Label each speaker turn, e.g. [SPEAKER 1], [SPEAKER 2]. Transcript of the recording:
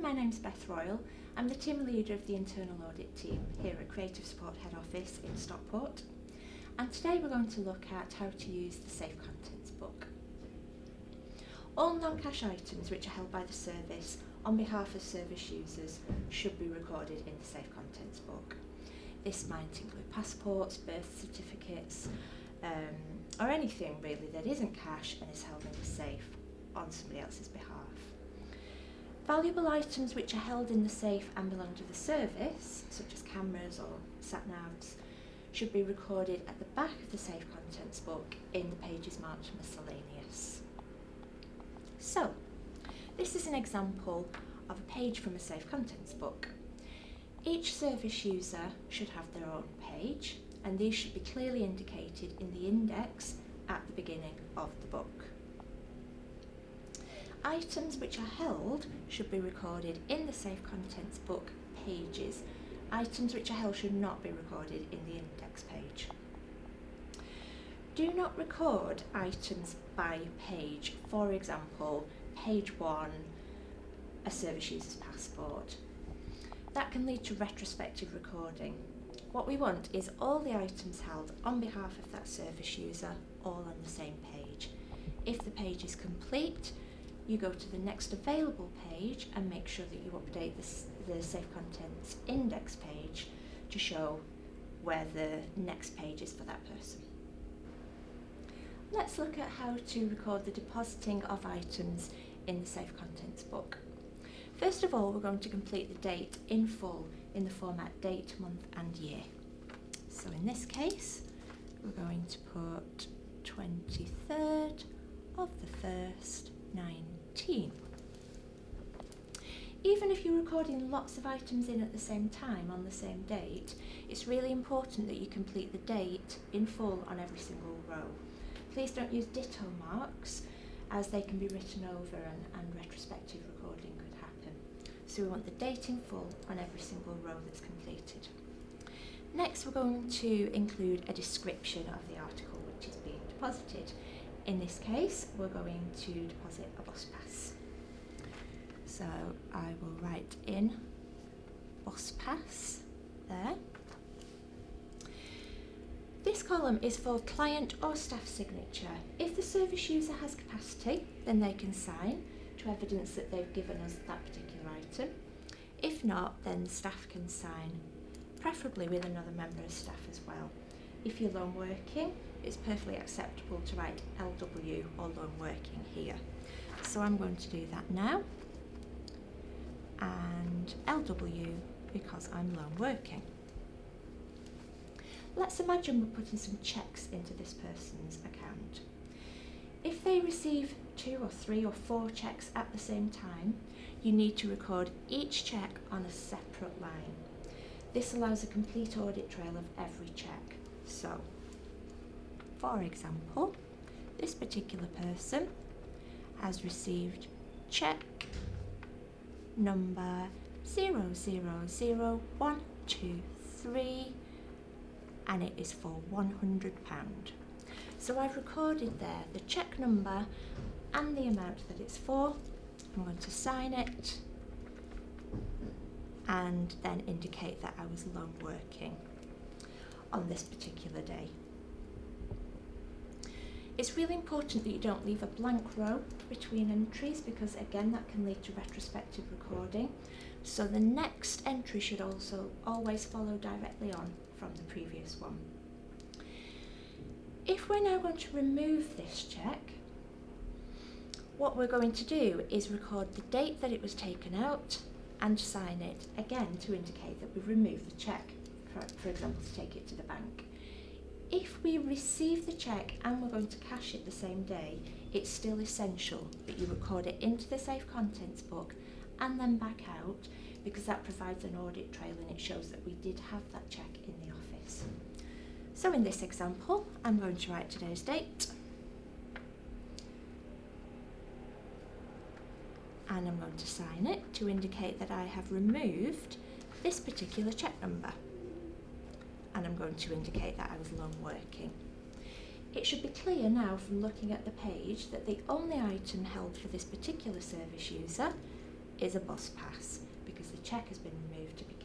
[SPEAKER 1] my name's Beth Royal. I'm the team leader of the internal audit team here at Creative Support Head Office in Stockport. And today we're going to look at how to use the Safe Contents book. All non-cash items which are held by the service on behalf of service users should be recorded in the Safe Contents book. This might include passports, birth certificates, or anything really that isn't cash and is held in the safe on somebody else's behalf. Valuable items which are held in the safe and belong to the service, such as cameras or sat-navs, should be recorded at the back of the Safe Contents book in the pages marked miscellaneous. So, this is an example of a page from a Safe Contents book. Each service user should have their own page, and these should be clearly indicated in the index at the beginning of the book. Items which are held should be recorded in the Safe Contents book pages. Items which are held should not be recorded in the index page. Do not record items by page. For example, page 1, a service user's passport. That can lead to retrospective recording. What we want is all the items held on behalf of that service user all on the same page. If the page is complete, you go to the next available page and make sure that you update the Safe Contents index page to show where the next page is for that person. Let's look at how to record the depositing of items in the Safe Contents book. First of all, we're going to complete the date in full in the format date, month and year. So in this case, we're going to put 23rd of the 1st, 19. Even if you're recording lots of items in at the same time on the same date, it's really important that you complete the date in full on every single row. Please don't use ditto marks, as they can be written over and retrospective recording could happen. So we want the date in full on every single row that's completed. Next, we're going to include a description of the article which is being deposited. In this case, we're going to deposit a bus pass. So I will write in bus pass there. This column is for client or staff signature. If the service user has capacity, then they can sign to evidence that they've given us that particular item. If not, then staff can sign, preferably with another member of staff as well. If you're lone working, it's perfectly acceptable to write LW or lone working here. So I'm going to do that now. And LW because I'm lone working. Let's imagine we're putting some checks into this person's account. If they receive 2 or 3 or 4 checks at the same time, you need to record each check on a separate line. This allows a complete audit trail of every check. So, for example, this particular person has received check number 000123 and it is for £100. So I've recorded there the check number and the amount that it's for. I'm going to sign it and then indicate that I was lone working on this particular day. It's really important that you don't leave a blank row between entries because again that can lead to retrospective recording. So the next entry should also always follow directly on from the previous one. If we're now going to remove this check, what we're going to do is record the date that it was taken out and sign it again to indicate that we've removed the check, for example, to take it to the bank. If we receive the check and we're going to cash it the same day, it's still essential that you record it into the Safe Contents book and then back out, because that provides an audit trail and it shows that we did have that check in the office. So in this example, I'm going to write today's date and I'm going to sign it to indicate that I have removed this particular check number, and I'm going to indicate that I was lone working. It should be clear now from looking at the page that the only item held for this particular service user is a bus pass because the check has been removed to be